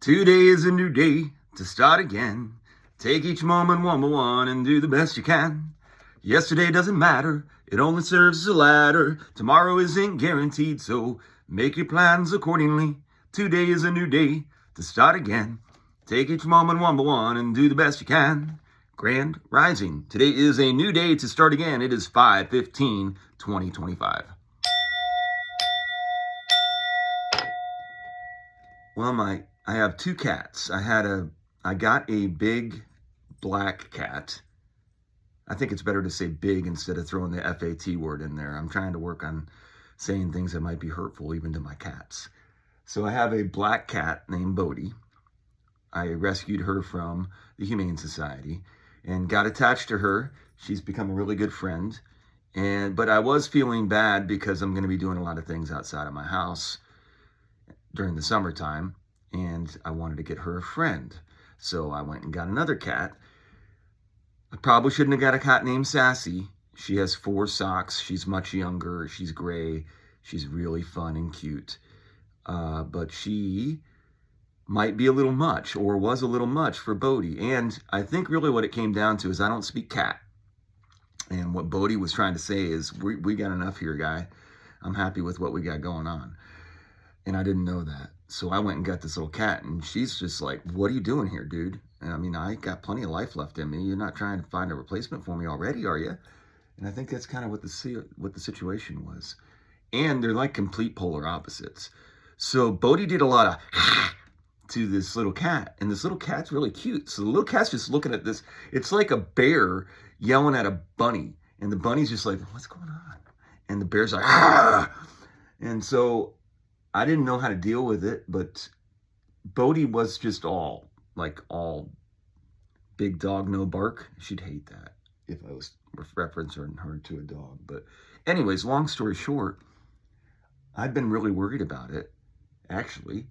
Today is a new day to start again. Take each moment one by one and do the best you can. Yesterday doesn't matter, it only serves as a ladder. Tomorrow isn't guaranteed, so make your plans accordingly. Today is a new day to start again. Take each moment one by one and do the best you can. Grand Rising. Today is a new day to start again. It is 5/15/2025. Well, I have two cats. I got a big black cat. I think it's better to say big instead of throwing the FAT word in there. I'm trying to work on saying things that might be hurtful even to my cats. So I have a black cat named Bodhi. I rescued her from the Humane Society and got attached to her. She's become a really good friend. But I was feeling bad because I'm going to be doing a lot of things outside of my house during the summertime, and I wanted to get her a friend. So I went and got another cat. I probably shouldn't have got a cat named Sassy. She has 4 socks. She's much younger. She's gray. She's really fun and cute. But she might be a little much, or was a little much for Bodhi. And I think really what it came down to is I don't speak cat. And what Bodhi was trying to say is, we got enough here, guy. I'm happy with what we got going on. And I didn't know that. So I went and got this little cat, and she's just like, what are you doing here, dude? And I mean, I got plenty of life left in me. You're not trying to find a replacement for me already, are you? And I think that's kind of what the situation was. And they're like complete polar opposites. So Bodhi did a lot of to this little cat, and this little cat's really cute. So the little cat's just looking at this. It's like a bear yelling at a bunny, and the bunny's just like, what's going on? And the bear's like, ah! And so I didn't know how to deal with it, but Bodhi was just all big dog, no bark. She'd hate that if I was referencing her to a dog. But anyways, long story short, I've been really worried about it, actually.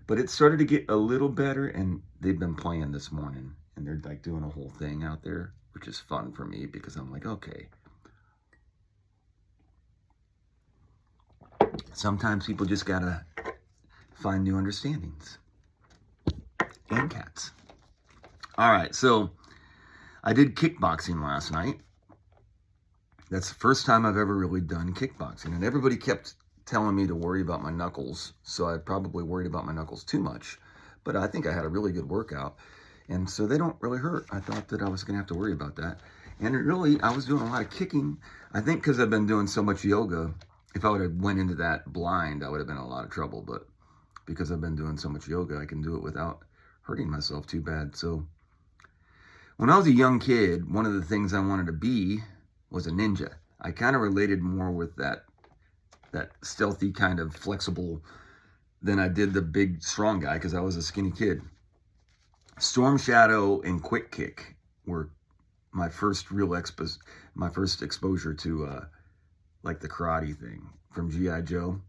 But it started to get a little better, and they've been playing this morning, and they're like doing a whole thing out there, which is fun for me because I'm like, okay. Sometimes people just gotta find new understandings. And cats. All right, so I did kickboxing last night. That's the first time I've ever really done kickboxing. And everybody kept telling me to worry about my knuckles. So I probably worried about my knuckles too much. But I think I had a really good workout. And so they don't really hurt. I thought that I was going to have to worry about that. And really, I was doing a lot of kicking. I think because I've been doing so much yoga, if I would have went into that blind, I would have been in a lot of trouble. But because I've been doing so much yoga, I can do it without hurting myself too bad. So when I was a young kid, one of the things I wanted to be was a ninja. I kind of related more with that stealthy kind of flexible than I did the big strong guy because I was a skinny kid. Storm Shadow and Quick Kick were my first exposure to like the karate thing from G.I. Joe.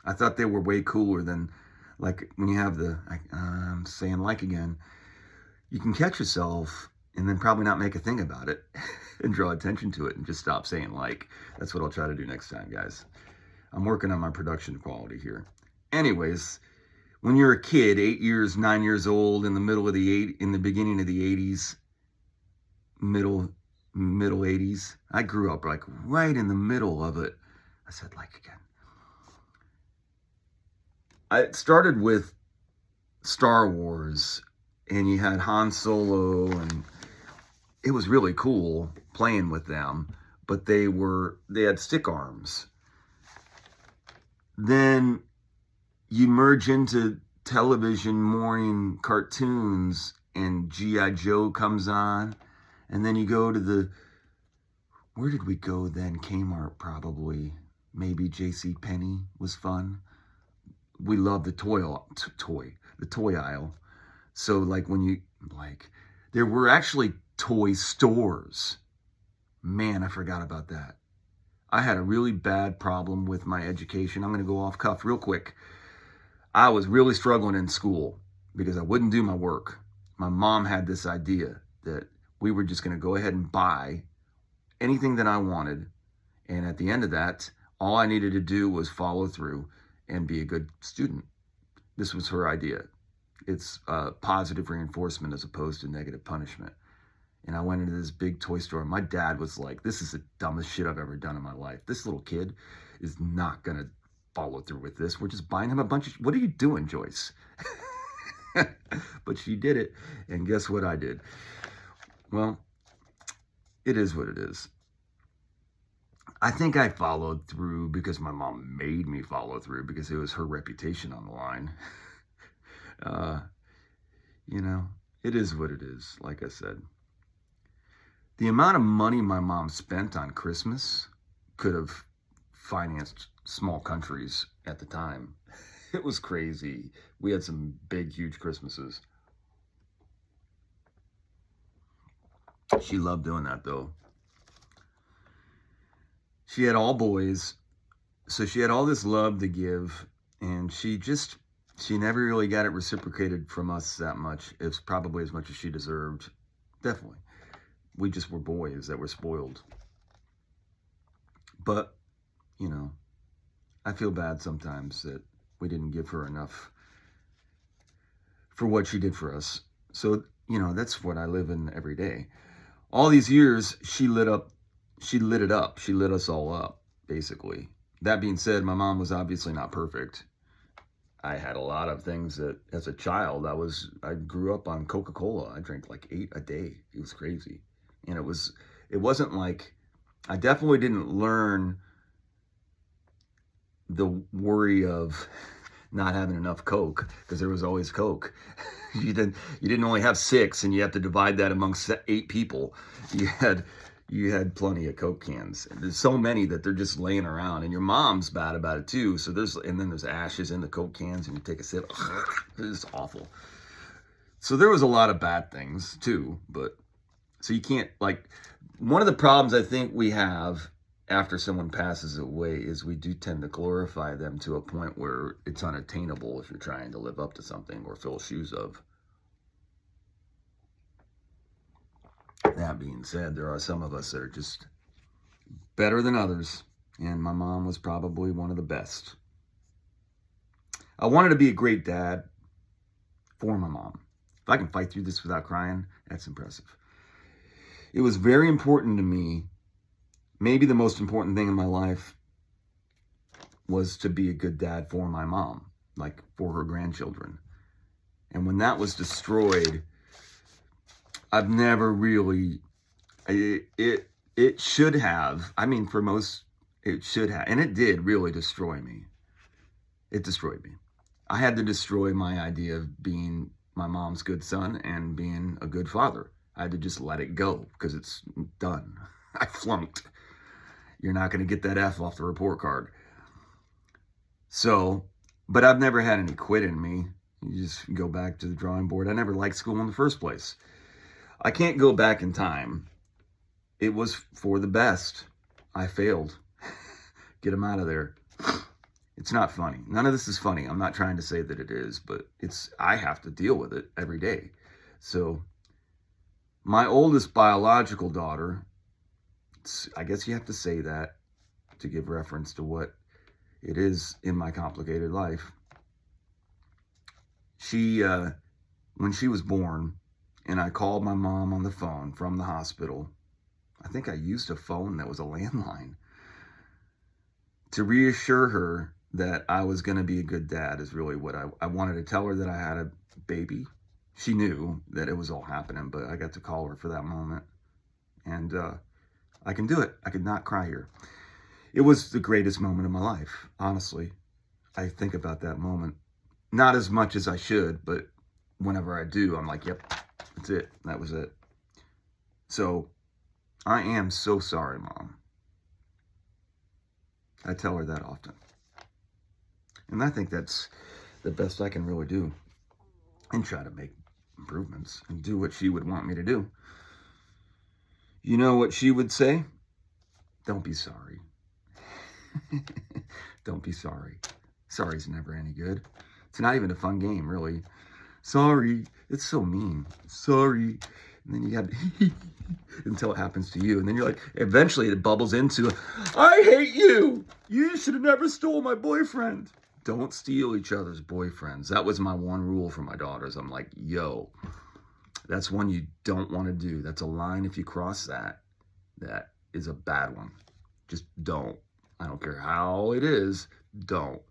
I thought they were way cooler than, like, when you have I'm saying like again, you can catch yourself and then probably not make a thing about it and draw attention to it and just stop saying like. That's what I'll try to do next time, guys. I'm working on my production quality here. Anyways, when you're a kid, 8 years, 9 years old, in the beginning of the 80s, middle 80s, I grew up like right in the middle of it. I said like again. I started with Star Wars, and you had Han Solo, and it was really cool playing with them, but they had stick arms. Then you merge into television morning cartoons, and G.I. Joe comes on, and then you go to where did we go then? Kmart probably, maybe J.C. Penney was fun. We love the toy aisle. So like there were actually toy stores. Man, I forgot about that. I had a really bad problem with my education. I'm going to go off cuff real quick. I was really struggling in school because I wouldn't do my work. My mom had this idea that we were just going to go ahead and buy anything that I wanted. And at the end of that, all I needed to do was follow through and be a good student. This was her idea. It's positive reinforcement as opposed to negative punishment. And I went into this big toy store. And my dad was like, this is the dumbest shit I've ever done in my life. This little kid is not going to follow through with this. We're just buying him a bunch of... What are you doing, Joyce? But she did it. And guess what I did? Well, it is what it is. I think I followed through because my mom made me follow through because it was her reputation on the line. You know, it is what it is, like I said. The amount of money my mom spent on Christmas could have financed small countries at the time. It was crazy. We had some big, huge Christmases. She loved doing that, though. She had all boys, so she had all this love to give, and she never really got it reciprocated from us that much. It's probably as much as she deserved. Definitely. We just were boys that were spoiled. But, you know, I feel bad sometimes that we didn't give her enough for what she did for us. So, you know, that's what I live in every day. All these years, she lit it up. She lit us all up, basically. That being said, my mom was obviously not perfect. I had a lot of things that, as a child, I grew up on Coca-Cola. I drank like 8 a day. It was crazy. And it wasn't like, I definitely didn't learn the worry of not having enough Coke, because there was always Coke. You didn't only have 6 and you have to divide that amongst 8 people. You had plenty of Coke cans. And there's so many that they're just laying around, and your mom's bad about it too. So then there's ashes in the Coke cans, and you take a sip. It's awful. So there was a lot of bad things too, but so you can't, like, one of the problems I think we have after someone passes away is we do tend to glorify them to a point where it's unattainable if you're trying to live up to something or fill shoes of. That being said, there are some of us that are just better than others, and my mom was probably one of the best. I wanted to be a great dad for my mom. If I can fight through this without crying, that's impressive. It was very important to me. Maybe the most important thing in my life was to be a good dad for my mom, like for her grandchildren. And when that was destroyed, I've never really, it should have, I mean, for most, it should have, and it did really destroy me. It destroyed me. I had to destroy my idea of being my mom's good son and being a good father. I had to just let it go because it's done. I flunked. You're not going to get that F off the report card. So, but I've never had any quit in me. You just go back to the drawing board. I never liked school in the first place. I can't go back in time. It was for the best. I failed. Get them out of there. It's not funny. None of this is funny. I'm not trying to say that it is, but I have to deal with it every day. So my oldest biological daughter, I guess you have to say that to give reference to what it is in my complicated life. She, when she was born, and I called my mom on the phone from the hospital, I think I used a phone that was a landline, to reassure her that I was going to be a good dad is really what I wanted to tell her, that I had a baby. She knew that it was all happening, but I got to call her for that moment. And I can do it. I could not cry here. It was the greatest moment of my life, honestly. I think about that moment. Not as much as I should, but whenever I do, I'm like, yep, that's it. That was it. So I am so sorry, Mom. I tell her that often. And I think that's the best I can really do. And try to make improvements and do what she would want me to do. You know what she would say? Don't be sorry. Don't be sorry. Sorry's never any good. It's not even a fun game, really. Sorry. It's so mean. Sorry. And then you got until it happens to you. And then you're like, eventually it bubbles into, I hate you. You should have never stole my boyfriend. don't steal each other's boyfriends. That was my one rule for my daughters. I'm like, yo, that's one you don't want to do. That's a line. If you cross that, that is a bad one. Just don't. I don't care how it is. Don't.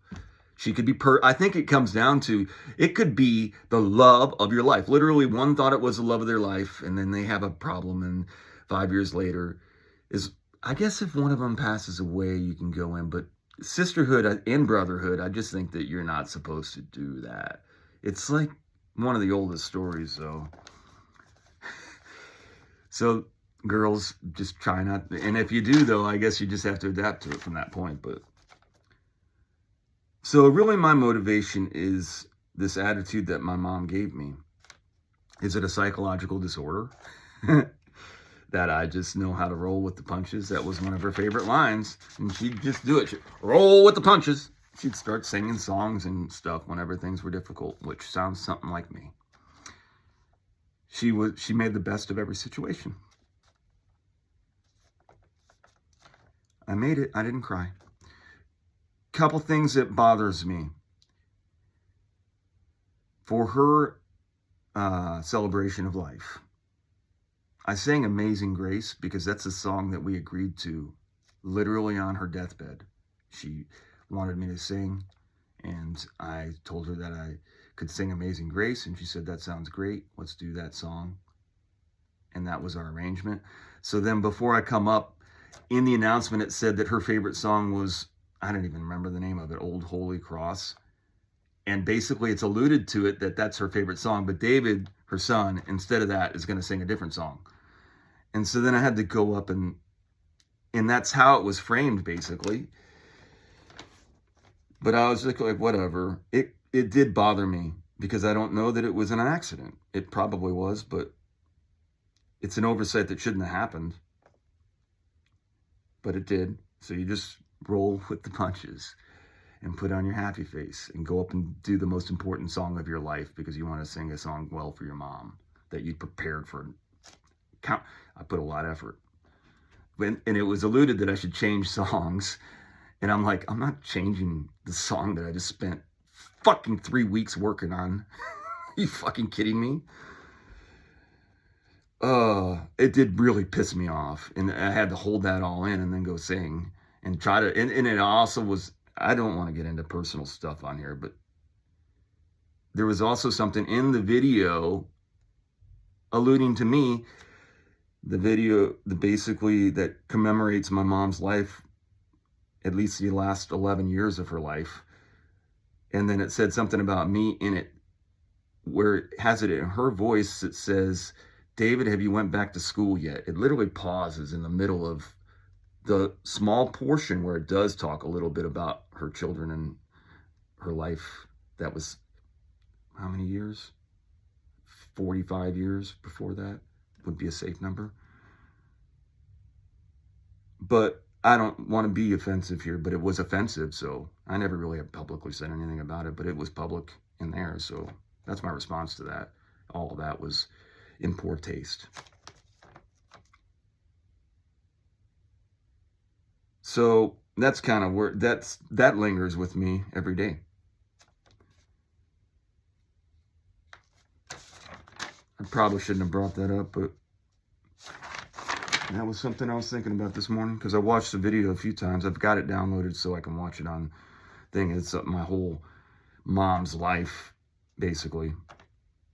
She could be I think it comes down to, it could be the love of your life. Literally, one thought it was the love of their life, and then they have a problem, and 5 years later is, I guess if one of them passes away, you can go in, but sisterhood and brotherhood, I just think that you're not supposed to do that. It's like one of the oldest stories, though. So girls, just try not, and if you do, though, I guess you just have to adapt to it from that point. But so really my motivation is this attitude that my mom gave me. Is it a psychological disorder? That I just know how to roll with the punches. That was one of her favorite lines, and she'd just do it. She'd roll with the punches. She'd start singing songs and stuff whenever things were difficult, which sounds something like me. She made the best of every situation. I made it. I didn't cry. Couple things that bothers me. For her celebration of life, I sang Amazing Grace because that's a song that we agreed to literally on her deathbed. She wanted me to sing, and I told her that I could sing Amazing Grace, and she said, that sounds great. Let's do that song. And that was our arrangement. So then before I come up, in the announcement, it said that her favorite song was, I don't even remember the name of it, Old Holy Cross. And basically it's alluded to it that that's her favorite song, but David, her son, instead of that, is going to sing a different song. And so then I had to go up, and that's how it was framed, basically. But I was like, whatever. It did bother me because I don't know that it was an accident. It probably was, but it's an oversight that shouldn't have happened. But it did. So you just roll with the punches and put on your happy face and go up and do the most important song of your life because you want to sing a song well for your mom that you prepared for. I put a lot of effort. And it was alluded that I should change songs. And I'm like, I'm not changing the song that I just spent fucking 3 weeks working on. You fucking kidding me? It did really piss me off. And I had to hold that all in and then go sing and try to, and it also was, I don't want to get into personal stuff on here, but there was also something in the video alluding to me. The video, basically, that commemorates my mom's life, at least the last 11 years of her life. And then it said something about me in it, where it has it in her voice. It says, David, have you went back to school yet? It literally pauses in the middle of the small portion where it does talk a little bit about her children and her life. That was how many years? 45 years before that would be a safe number. But I don't want to be offensive here, but it was offensive. So I never really have publicly said anything about it, but it was public in there. So that's my response to that. All of that was in poor taste. So that's kind of where that lingers with me every day. I probably shouldn't have brought that up, but that was something I was thinking about this morning because I watched the video a few times. I've got it downloaded so I can watch it on thing. It's my whole mom's life, basically,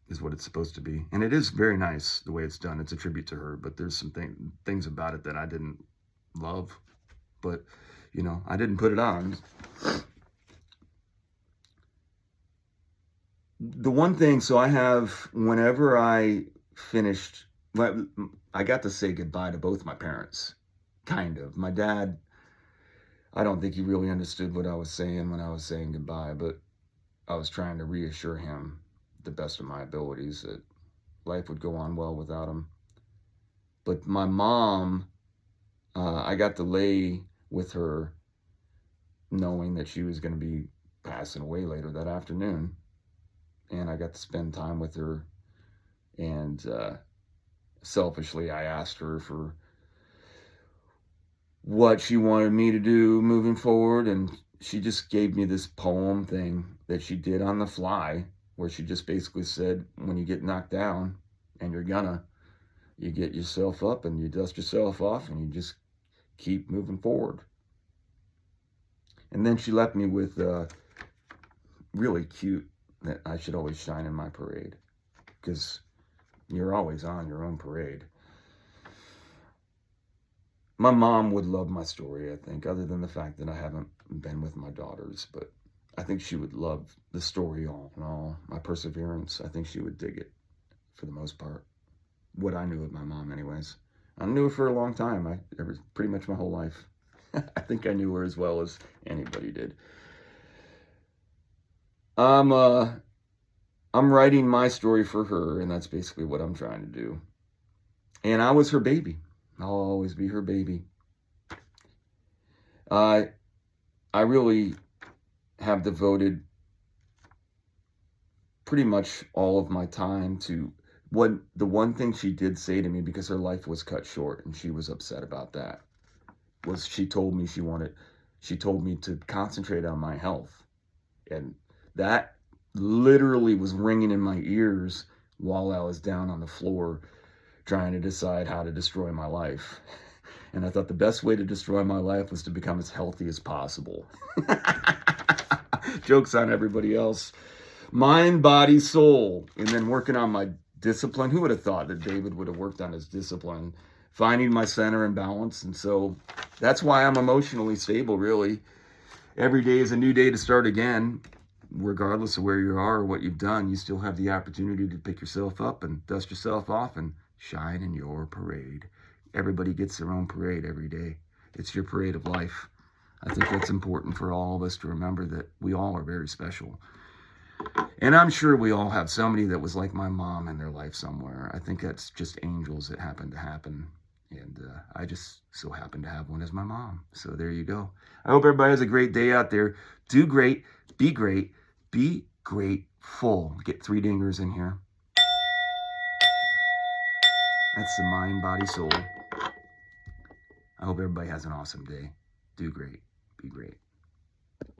is what it's supposed to be. And it is very nice the way it's done. It's a tribute to her, but there's some things about it that I didn't love. But, you know, I didn't put it on. The one thing, so I have, whenever I finished, I got to say goodbye to both my parents, kind of. My dad, I don't think he really understood what I was saying when I was saying goodbye, but I was trying to reassure him, the best of my abilities, that life would go on well without him. But my mom, I got to lay with her knowing that she was going to be passing away later that afternoon. And I got to spend time with her. And selfishly, I asked her for what she wanted me to do moving forward. And she just gave me this poem thing that she did on the fly, where she just basically said, when you get knocked down, and you get yourself up and you dust yourself off and you just keep moving forward. And then she left me with really cute, that I should always shine in my parade, because you're always on your own parade. My mom would love my story, I think, other than the fact that I haven't been with my daughters, but I think she would love the story all in all, my perseverance. I think she would dig it for the most part. What I knew of my mom anyways. I knew her for a long time. Pretty much my whole life. I think I knew her as well as anybody did. I'm writing my story for her, and that's basically what I'm trying to do. And I was her baby. I'll always be her baby. I really have devoted pretty much all of my time to the one thing she did say to me, because her life was cut short and she was upset about that, was she told me to concentrate on my health. And that literally was ringing in my ears while I was down on the floor trying to decide how to destroy my life. And I thought the best way to destroy my life was to become as healthy as possible. Joke's on everybody else. Mind, body, soul. And then working on my discipline. Who would have thought that David would have worked on his discipline? Finding my center and balance. And so that's why I'm emotionally stable, really. Every day is a new day to start again. Regardless of where you are or what you've done, you still have the opportunity to pick yourself up and dust yourself off and shine in your parade. Everybody gets their own parade every day. It's your parade of life. I think that's important for all of us to remember, that we all are very special. And I'm sure we all have somebody that was like my mom in their life somewhere. I think that's just angels that happen to happen. And I just so happen to have one as my mom. So there you go. I hope everybody has a great day out there. Do great. Be great. Be grateful. Get 3 dingers in here. That's the mind, body, soul. I hope everybody has an awesome day. Do great. Be great.